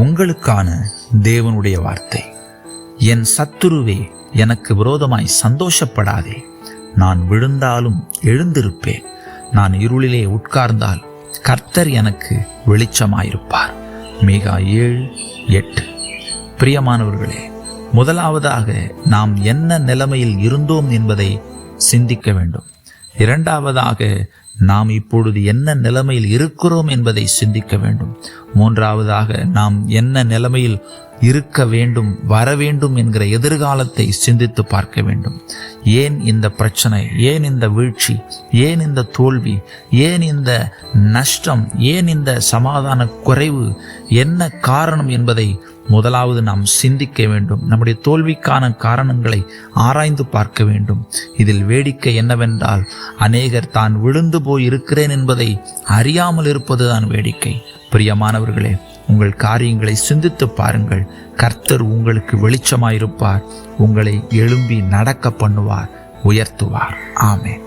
உங்களுக்கான தேவனுடைய வார்த்தை. என் சத்துருவே, எனக்கு விரோதமாய் சந்தோஷப்படாதே. நான் விழுந்தாலும் எழுந்திருப்பேன். நான் இருளிலே உட்கார்ந்தால் கர்த்தர் எனக்கு வெளிச்சமாயிருப்பார். மீகா 7:8. பிரியமானவர்களே, முதலாவதாக நாம் என்ன நிலைமையில் இருந்தோம் என்பதை சிந்திக்க வேண்டும். இரண்டாவதாக நாம் இப்பொழுது என்ன நிலைமையில் இருக்கிறோம் என்பதை சிந்திக்க வேண்டும். மூன்றாவதாக நாம் என்ன நிலைமையில் இருக்க வேண்டும், வர வேண்டும் என்கிற எதிர்காலத்தை சிந்தித்து பார்க்க வேண்டும். ஏன் இந்த பிரச்சனை, ஏன் இந்த வீழ்ச்சி, ஏன் இந்த தோல்வி, ஏன் இந்த நஷ்டம், ஏன் இந்த சமாதான குறைவு, என்ன காரணம் என்பதை முதலாவது நாம் சிந்திக்க வேண்டும். நம்முடைய தோல்விக்கான காரணங்களை ஆராய்ந்து பார்க்க வேண்டும். இதில் வேடிக்கை என்னவென்றால், அநேகர் தான் விழுந்து போய் இருக்கிறேன் என்பதை அறியாமல் இருப்பதுதான் வேடிக்கை. பிரியமானவர்களே, உங்கள் காரியங்களை சிந்தித்து பாருங்கள். கர்த்தர் உங்களுக்கு வெளிச்சமாயிருப்பார். உங்களை எழும்பி நடக்க பண்ணுவார், உயர்த்துவார். ஆமென்.